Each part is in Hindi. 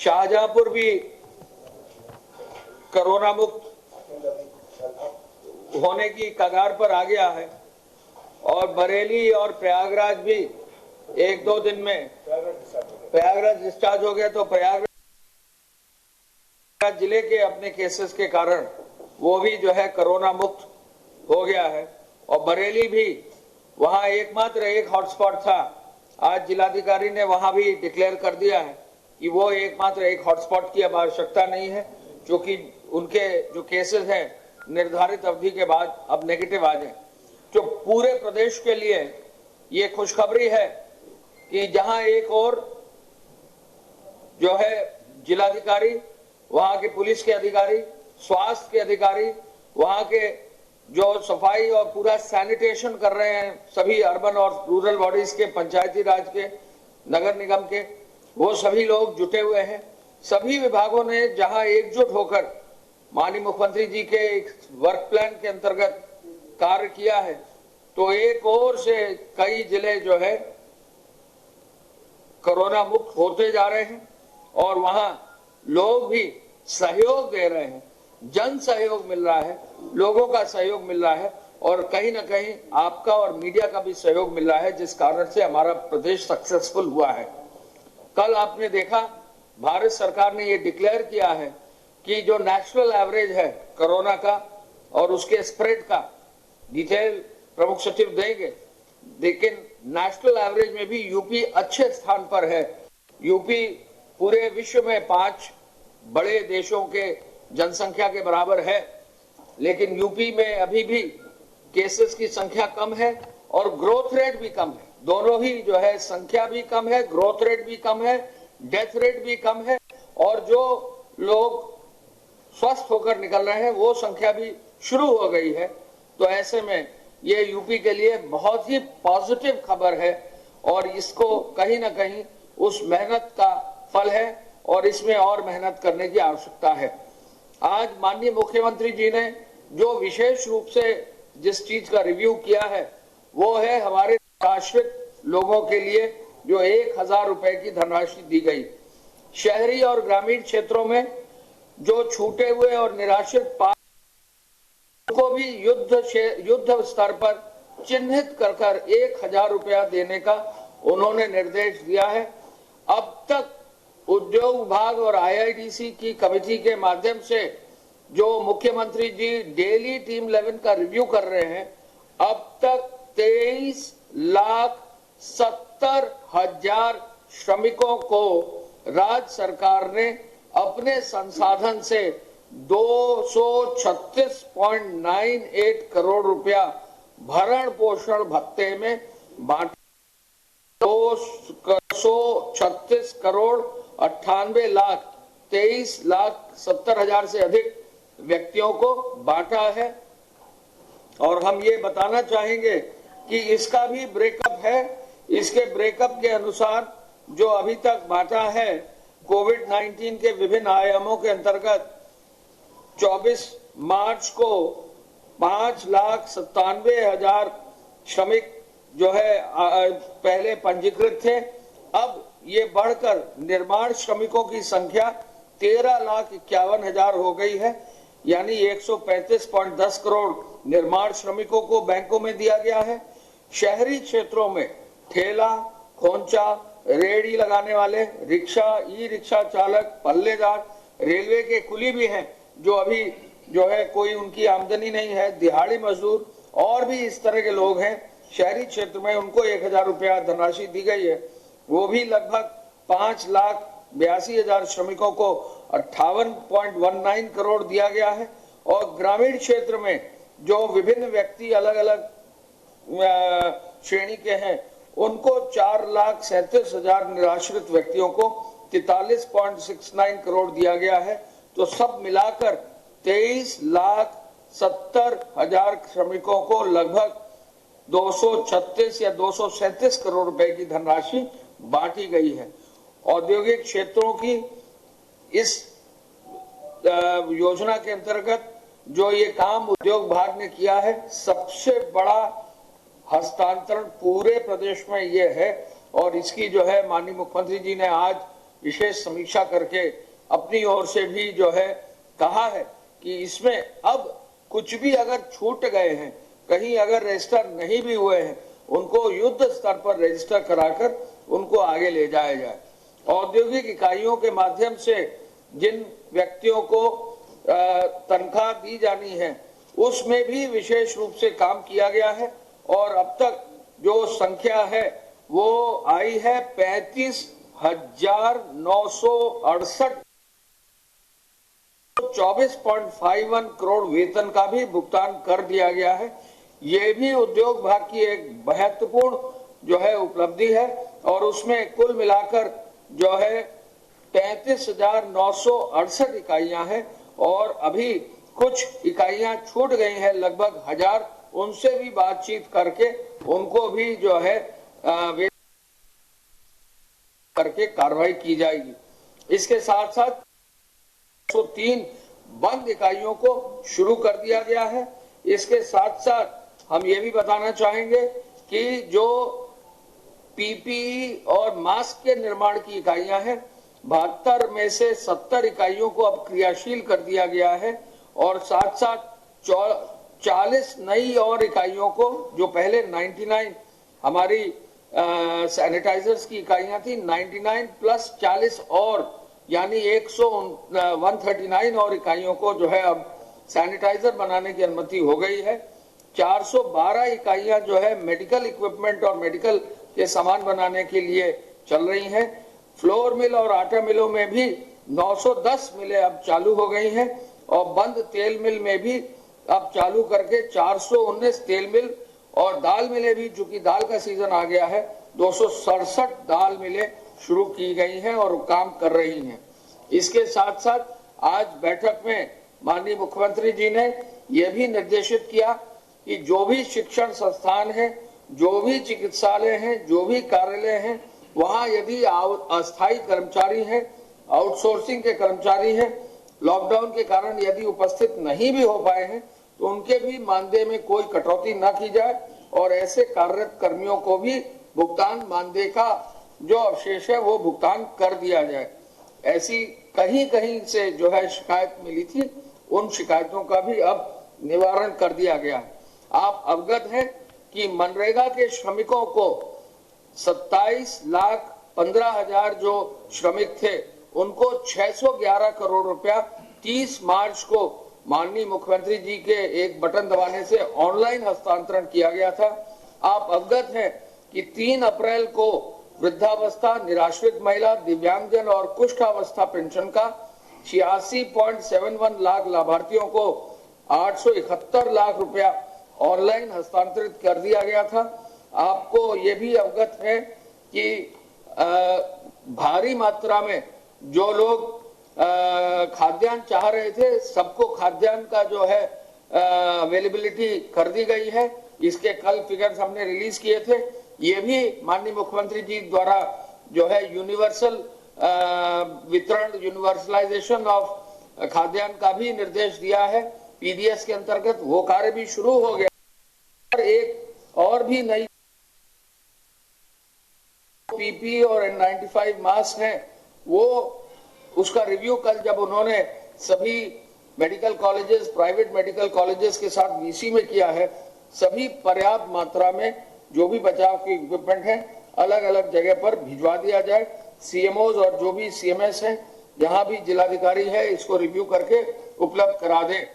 शाहजहांपुर भी कोरोना मुक्त होने की कगार पर आ गया है और बरेली और प्रयागराज भी एक दो दिन में प्रयागराज डिस्चार्ज हो गया। तो प्रयागराज जिले के अपने केसेस के कारण वो भी जो है कोरोना मुक्त हो गया है और बरेली भी वहां एकमात्र एक हॉटस्पॉट था। आज जिलाधिकारी ने वहां भी डिक्लेयर कर दिया है कि वो एकमात्र एक हॉटस्पॉट की अब आवश्यकता नहीं है, क्योंकि उनके जो केसेस हैं निर्धारित अवधि के बाद अब नेगेटिव आ जाए। जो पूरे प्रदेश के लिए ये खुशखबरी है कि जहां एक और जो है जिलाधिकारी, वहां के पुलिस के अधिकारी, स्वास्थ्य के अधिकारी, वहां के जो सफाई और पूरा सैनिटेशन कर रहे हैं सभी अर्बन और रूरल बॉडीज के, पंचायती राज के, नगर निगम के, वो सभी लोग जुटे हुए हैं। सभी विभागों ने जहां एकजुट होकर माननीय मुख्यमंत्री जी के वर्क प्लान के अंतर्गत कार्य किया है, तो एक और से कई जिले जो है कोरोना मुक्त होते जा रहे हैं और वहां लोग भी सहयोग दे रहे हैं, जन सहयोग मिल रहा है, लोगों का सहयोग मिल रहा है और कहीं ना कहीं आपका और मीडिया का भी सहयोग मिल रहा है, जिस कारण से हमारा प्रदेश सक्सेसफुल हुआ है। कल आपने देखा भारत सरकार ने ये डिक्लेयर किया है कि जो नेशनल एवरेज है कोरोना का और उसके स्प्रेड का डिटेल प्रमुख सचिव देंगे, लेकिन नेशनल एवरेज में भी यूपी अच्छे स्थान पर है। यूपी पूरे विश्व में 5 बड़े देशों के जनसंख्या के बराबर है, लेकिन यूपी में अभी भी केसेस की संख्या कम है और ग्रोथ रेट भी कम है। दोनों ही जो है, संख्या भी कम है, ग्रोथ रेट भी कम है, डेथ रेट भी कम है और जो लोग स्वस्थ होकर निकल रहे हैं वो संख्या भी शुरू हो गई है। तो ऐसे में ये यूपी के लिए बहुत ही पॉजिटिव खबर है और इसको कहीं ना कहीं उस मेहनत का फल है और इसमें और मेहनत करने की आवश्यकता है। आज माननीय मुख्यमंत्री जी ने जो विशेष रूप से जिस चीज का रिव्यू किया है वो है हमारे आश्रित लोगों के लिए जो 1000 रुपए की धनराशि दी गई। शहरी और ग्रामीण क्षेत्रों में जो छूटे हुए और निराश्रित को भी युद्ध स्तर पर चिन्हित कर 1000 रुपया देने का उन्होंने निर्देश दिया है। अब तक उद्योग विभाग और आईआईडीसी की कमेटी के माध्यम से जो मुख्यमंत्री जी डेली टीम 11 का रिव्यू कर रहे हैं, अब तक 23,70,000 श्रमिकों को राज्य सरकार ने अपने संसाधन से 236.98 करोड़ रुपया भरण पोषण भत्ते में बांटा। 236 करोड़ 98 लाख 23,70,000 से अधिक व्यक्तियों को बांटा है। और हम ये बताना चाहेंगे कि इसका भी ब्रेकअप है। इसके ब्रेकअप के अनुसार जो अभी तक बांटा है कोविड-19 के विभिन्न आयामों के अंतर्गत 24 मार्च को 5,97,000 श्रमिक जो है पहले पंजीकृत थे। अब ये बढ़कर निर्माण श्रमिकों की संख्या 13,51,000 हो गई है, यानी 135.10 करोड़ निर्माण श्रमिकों को बैंकों में दिया गया है। शहरी क्षेत्रों में ठेला, खोंचा, रेहड़ी लगाने वाले, रिक्शा, ई रिक्शा चालक, पल्लेदार, रेलवे के कुली भी हैं जो अभी जो है कोई उनकी आमदनी नहीं है, दिहाड़ी मजदूर और भी इस तरह के लोग हैं शहरी क्षेत्र में, उनको 1000 रुपया धनराशि दी गई है। वो भी लगभग 5,82,000 श्रमिकों को 58.19 करोड़ दिया गया है। और ग्रामीण क्षेत्र में जो विभिन्न व्यक्ति अलग अलग श्रेणी के हैं उनको 4,37,000 निराश्रित व्यक्तियों को 43.69 करोड़ दिया गया है। तो सब मिलाकर 23,70,000 श्रमिकों को लगभग 236 या 237 करोड़ रुपए की धनराशि बांटी गई है। औद्योगिक क्षेत्रों की इस योजना के अंतर्गत जो ये काम उद्योग विभाग ने किया है, सबसे बड़ा हस्तांतरण पूरे प्रदेश में ये है। और इसकी जो है माननीय मुख्यमंत्री जी ने आज विशेष समीक्षा करके अपनी ओर से भी जो है कहा है कि इसमें अब कुछ भी अगर छूट गए हैं, कहीं अगर रजिस्टर नहीं भी हुए हैं, उनको युद्ध स्तर पर रजिस्टर कराकर उनको आगे ले जाया जाए। औद्योगिक इकाइयों के माध्यम से जिन व्यक्तियों को तनख्वाह दी जानी है, उसमें भी विशेष रूप से काम किया गया है और अब तक जो संख्या है वो आई है 35,968। 24.51 करोड़ वेतन का भी भुगतान कर दिया गया है। ये भी उद्योग विभाग की एक महत्वपूर्ण जो है उपलब्धि है और उसमें कुल मिलाकर जो है 33,968 इकाइयां हैं और अभी कुछ इकाइयां छूट गई हैं, लगभग 1000, उनसे भी बातचीत करके उनको भी जो है करके कार्रवाई की जाएगी। इसके साथ साथ 103 बंद इकाइयों को शुरू कर दिया गया है। इसके साथ साथ हम ये भी बताना चाहेंगे कि जो पीपीई और मास्क के निर्माण की इकाइयां हैं, 72 में से 70 इकाइयों को अब क्रियाशील कर दिया गया है और साथ साथ 40 नई और इकाइयों को, जो पहले 99 हमारी सैनिटाइजर्स की इकाइयां थी, 99 प्लस 40 और यानी 139 और इकाइयों को जो है अब सैनिटाइजर बनाने की अनुमति हो गई है। 412 इकाइयां जो है मेडिकल इक्विपमेंट और मेडिकल के सामान बनाने के लिए चल रही हैं। फ्लोर मिल और आटा मिलों में भी 910 मिलें अब चालू हो गई हैं और बंद तेल मिल में भी अब चालू करके 419 तेल मिल और दाल मिलें भी, चूंकि दाल का सीजन आ गया है, 267 दाल मिलें शुरू की गई हैं और काम कर रही हैं। इसके साथ साथ आज बैठक में माननीय मुख्यमंत्री जी ने यह भी निर्देशित किया कि जो भी शिक्षण संस्थान है, जो भी चिकित्सालय हैं, जो भी कार्यालय हैं, वहां यदि अस्थायी कर्मचारी हैं, आउटसोर्सिंग के कर्मचारी हैं, लॉकडाउन के कारण यदि उपस्थित नहीं भी हो पाए हैं, तो उनके भी मानदेय में कोई कटौती न की जाए और ऐसे कार्यरत कर्मियों को भी भुगतान मानदेय का जो अवशेष है वो भुगतान कर दिया जाए। ऐसी कहीं कहीं से जो है शिकायत मिली थी, उन शिकायतों का भी अब निवारण कर दिया गया है। आप अवगत हैं कि मनरेगा के श्रमिकों को 27,15,000 जो श्रमिक थे, उनको 611 करोड़ रुपया 30 मार्च को माननीय मुख्यमंत्री जी के एक बटन दबाने से ऑनलाइन हस्तांतरण किया गया था। आप अवगत हैं कि 3 अप्रैल को वृद्धावस्था, निराश्रित महिला, दिव्यांगजन और कुष्ठावस्था पेंशन का 86.71 लाख लाभार्थियों को 871 लाख रुपया ऑनलाइन हस्तांतरित कर दिया गया था। आपको ये भी अवगत है कि भारी मात्रा में जो लोग खाद्यान्न चाह रहे थे, सबको खाद्यान्न का जो है अवेलेबिलिटी कर दी गई है। इसके कल फिगर्स हमने रिलीज किए थे। ये भी माननीय मुख्यमंत्री जी द्वारा जो है यूनिवर्सल वितरण, यूनिवर्सलाइजेशन ऑफ खाद्यान्न का भी निर्देश दिया है पीडीएस के अंतर्गत। वो कार्य भी शुरू हो गया। एक और भी नई पीपी और N95 मास्क हैं, वो उसका रिव्यू कल जब उन्होंने सभी medical colleges, private medical colleges के साथ वीसी में किया है, सभी पर्याप्त मात्रा में जो भी बचाव के इक्विपमेंट है अलग अलग जगह पर भिजवा दिया जाए। सीएमओज और जो भी सीएमएस हैं, जहां भी जिलाधिकारी है, इसको रिव्यू करके उपलब्ध करा दें।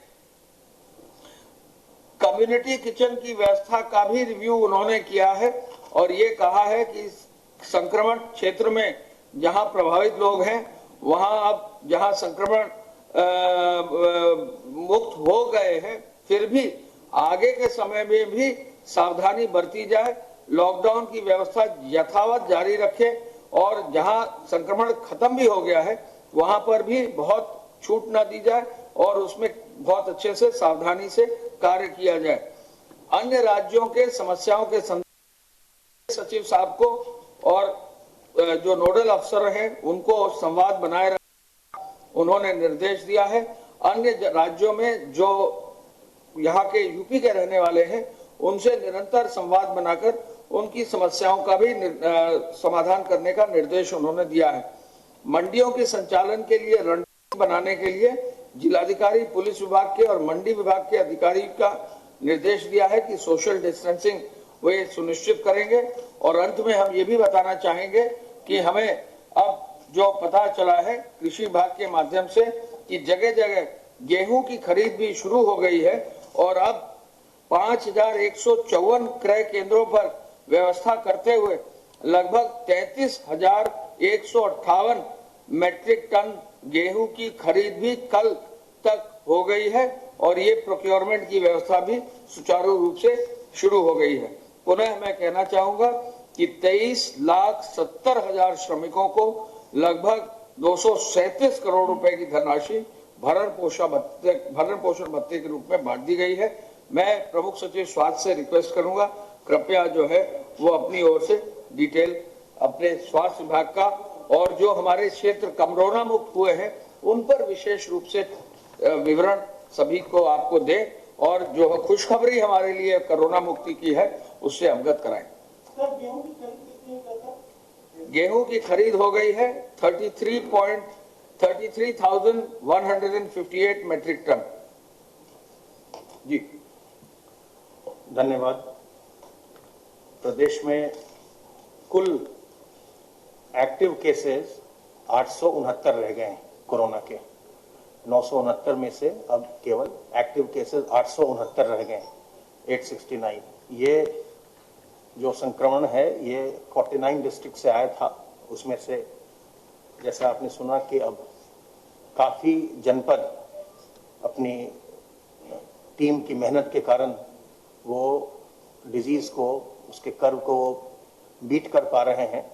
कम्युनिटी किचन की व्यवस्था का भी रिव्यू उन्होंने किया है और ये कहा है कि संक्रमण क्षेत्र में जहां प्रभावित लोग हैं, वहां अब जहां संक्रमण मुक्त हो गए हैं, फिर भी आगे के समय में भी सावधानी बरती जाए, लॉकडाउन की व्यवस्था यथावत जारी रखे और जहां संक्रमण खत्म भी हो गया है वहां पर भी बहुत छूट न दी जाए और उसमें बहुत अच्छे से सावधानी से कार्य किया जाए। अन्य राज्यों के समस्याओं के संदर्भ सचिव साहब को और जो नोडल अफसर हैं उनको संवाद बनाए रखने उन्होंने निर्देश दिया है। अन्य राज्यों में जो यहाँ के यूपी के रहने वाले हैं, उनसे निरंतर संवाद बनाकर उनकी समस्याओं का भी समाधान करने का निर्देश उन्होंने दिया है। मंडियों के संचालन के लिए रणनीति बनाने के लिए जिलाधिकारी, पुलिस विभाग के और मंडी विभाग के अधिकारी का निर्देश दिया है कि सोशल डिस्टेंसिंग वे सुनिश्चित करेंगे। और अंत में हम ये भी बताना चाहेंगे कि हमें अब जो पता चला है कृषि विभाग के माध्यम से कि जगह जगह गेहूं की खरीद भी शुरू हो गई है और अब 5154 क्रय केंद्रों पर व्यवस्था करते हुए लगभग 33,158 मैट्रिक टन गेहूं की खरीद भी कल तक हो गई है और ये प्रोक्योरमेंट की व्यवस्था भी सुचारू रूप से शुरू हो गई है। पुनः मैं कहना चाहूंगा कि 23,70,000 श्रमिकों को लगभग 237 करोड़ रुपए की धनराशि भरण पोषण भत्ते के रूप में बांट दी गई है। मैं प्रमुख सचिव स्वास्थ्य से रिक्वेस्ट करूंगा, कृपया जो है वो अपनी ओर से डिटेल अपने स्वास्थ्य विभाग का और जो हमारे क्षेत्र कोरोना मुक्त हुए हैं उन पर विशेष रूप से विवरण सभी को आपको दे और जो खुशखबरी हमारे लिए कोरोना मुक्ति की है उससे अवगत कराएं। गेहूं की खरीद हो गई है 33,158 मैट्रिक टन। जी धन्यवाद। प्रदेश में कुल एक्टिव केसेस 869 रह गए हैं कोरोना के। 969 में से अब केवल एक्टिव केसेस 869 रह गए हैं, 869। ये जो संक्रमण है ये 49 डिस्ट्रिक्ट से आया था, उसमें से जैसा आपने सुना कि अब काफ़ी जनपद अपनी टीम की मेहनत के कारण वो डिजीज़ को, उसके कर्व को बीट कर पा रहे हैं।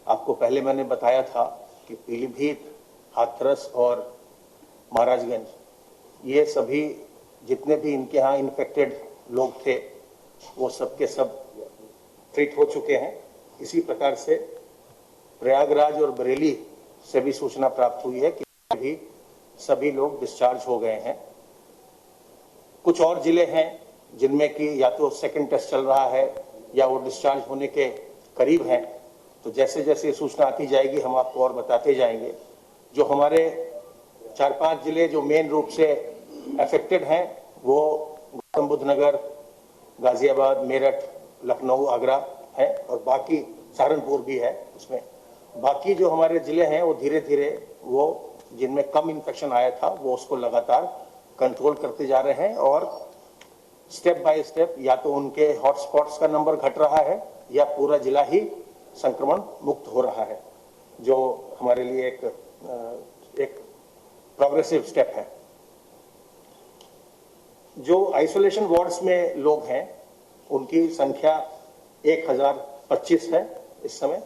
आपको पहले मैंने बताया था कि पीलीभीत, हाथरस और महाराजगंज ये सभी जितने भी इनके यहाँ इन्फेक्टेड लोग थे वो सब के सब ट्रीट हो चुके हैं। इसी प्रकार से प्रयागराज और बरेली से भी सूचना प्राप्त हुई है कि भी सभी लोग डिस्चार्ज हो गए हैं। कुछ और जिले हैं जिनमें कि या तो सेकंड टेस्ट चल रहा है या वो डिस्चार्ज होने के करीब हैं। तो जैसे जैसे सूचना आती जाएगी हम आपको और बताते जाएंगे। जो हमारे 4-5 जिले जो मेन रूप से अफेक्टेड हैं वो गौतम बुद्ध नगर, गाजियाबाद, मेरठ, लखनऊ, आगरा है और बाकी सहारनपुर भी है उसमें। बाकी जो हमारे जिले हैं वो धीरे धीरे वो जिनमें कम इन्फेक्शन आया था वो उसको लगातार कंट्रोल करते जा रहे हैं और स्टेप बाय स्टेप या तो उनके हॉटस्पॉट्स का नंबर घट रहा है या पूरा जिला ही संक्रमण मुक्त हो रहा है, जो हमारे लिए एक प्रोग्रेसिव स्टेप है। जो आइसोलेशन वार्ड्स में लोग हैं उनकी संख्या 1025 है इस समय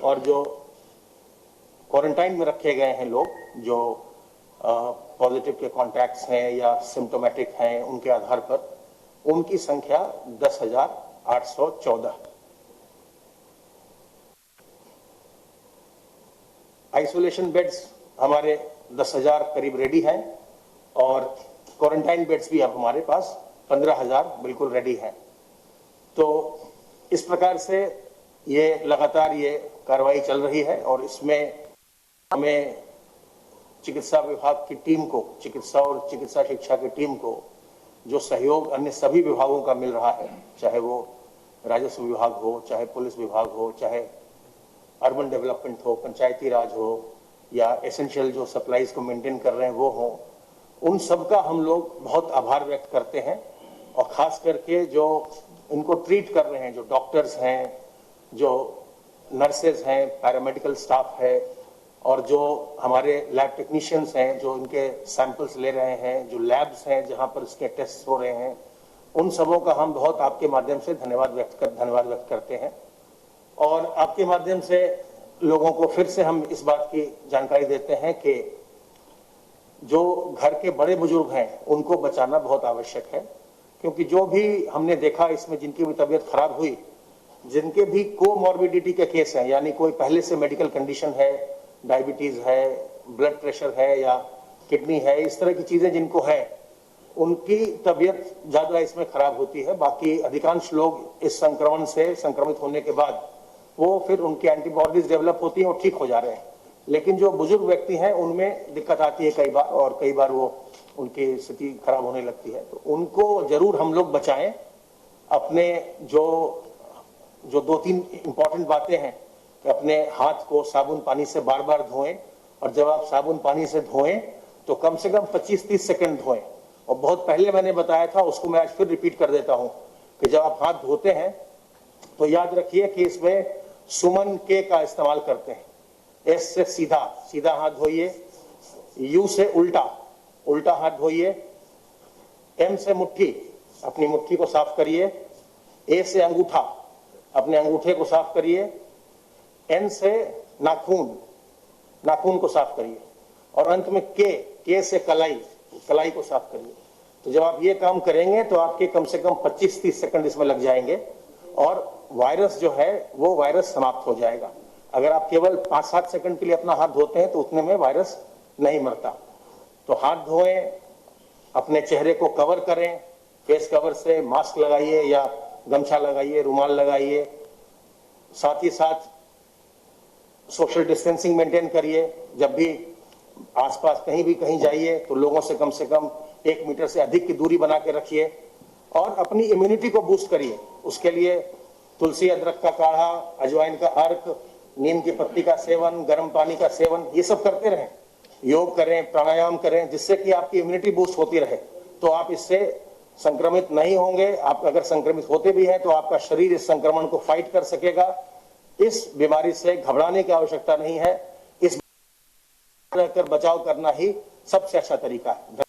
और जो क्वारंटाइन में रखे गए हैं लोग जो पॉजिटिव के कॉन्टैक्ट्स हैं या सिम्टोमेटिक हैं उनके आधार पर उनकी संख्या 10,814। आइसोलेशन बेड्स हमारे 10,000 करीब रेडी हैं और क्वारंटाइन बेड्स भी अब हमारे पास 15,000 बिल्कुल रेडी हैं। तो इस प्रकार से ये लगातार ये कार्रवाई चल रही है और इसमें हमें चिकित्सा विभाग की टीम को, चिकित्सा और चिकित्सा शिक्षा की टीम को जो सहयोग अन्य सभी विभागों का मिल रहा है, चाहे वो राजस्व विभाग हो, चाहे पुलिस विभाग हो, चाहे अर्बन डेवलपमेंट हो, पंचायती राज हो या एसेंशियल जो सप्लाईज को मेंटेन कर रहे हैं वो हो, उन सब का हम लोग बहुत आभार व्यक्त करते हैं। और खास करके जो इनको ट्रीट कर रहे हैं, जो डॉक्टर्स हैं, जो नर्सेज हैं, पैरामेडिकल स्टाफ है और जो हमारे लैब टेक्नीशियंस हैं जो इनके सैंपल्स ले रहे हैं, जो लैब्स हैं जहां पर इसके टेस्ट हो रहे हैं, उन सबों का हम बहुत आपके माध्यम से धन्यवाद व्यक्त करते हैं। और आपके माध्यम से लोगों को फिर से हम इस बात की जानकारी देते हैं कि जो घर के बड़े बुजुर्ग हैं उनको बचाना बहुत आवश्यक है, क्योंकि जो भी हमने देखा इसमें जिनकी भी तबीयत खराब हुई, जिनके भी कोमॉर्बिडिटी के केस हैं, यानी कोई पहले से मेडिकल कंडीशन है, डायबिटीज है, ब्लड प्रेशर है या किडनी है, इस तरह की चीजें जिनको है उनकी तबीयत ज्यादा इसमें खराब होती है। बाकी अधिकांश लोग इस संक्रमण से संक्रमित होने के बाद वो फिर उनकी एंटीबॉडीज डेवलप होती हैं और ठीक हो जा रहे हैं। लेकिन जो बुजुर्ग व्यक्ति हैं उनमें दिक्कत आती है कई बार, और कई बार वो उनकी स्थिति खराब होने लगती है, तो उनको जरूर हम लोग बचाएं। अपने जो 2-3 इंपॉर्टेंट बातें हैं कि अपने हाथ को साबुन पानी से बार बार धोएं, और जब आप साबुन पानी से धोएं तो कम से कम 25-30 सेकंड धोएं। और बहुत पहले मैंने बताया था, उसको मैं आज फिर रिपीट कर देता हूं कि जब आप हाथ धोते हैं तो याद रखिए कि इसमें सुमन के का इस्तेमाल करते हैं। एस से सीधा सीधा हाथ धोइए, यू से उल्टा उल्टा हाथ धोइए, एम से मुट्ठी अपनी मुट्ठी को साफ करिए, ए से अंगूठा अपने अंगूठे को साफ करिए, एन से नाखून नाखून को साफ करिए, और अंत में के से कलाई को साफ करिए। तो जब आप ये काम करेंगे तो आपके कम से कम 25-30 सेकंड इसमें लग जाएंगे और वायरस जो है वो वायरस समाप्त हो जाएगा। अगर आप केवल 5-7 सेकंड के लिए अपना हाथ धोते हैं तो उतने में वायरस नहीं मरता। तो हाथ धोएं, अपने चेहरे को कवर करें, फेस कवर से मास्क लगाइए या गमछा लगाइए, रुमाल लगाइए, साथ ही साथ सोशल डिस्टेंसिंग मेंटेन करिए। जब भी आसपास कहीं जाइए तो लोगों से कम 1 मीटर से अधिक की दूरी बना के रखिए, और अपनी इम्यूनिटी को बूस्ट करिए। उसके लिए तुलसी अदरक का काढ़ा, अजवाइन का अर्क, नीम की पत्ती का सेवन, गर्म पानी का सेवन, ये सब करते रहें। योग करें, प्राणायाम करें, जिससे कि आपकी इम्यूनिटी बूस्ट होती रहे, तो आप इससे संक्रमित नहीं होंगे। आप अगर संक्रमित होते भी हैं तो आपका शरीर इस संक्रमण को फाइट कर सकेगा। इस बीमारी से घबराने की आवश्यकता नहीं है। इस रहकर बचाव करना ही सबसे अच्छा तरीका है।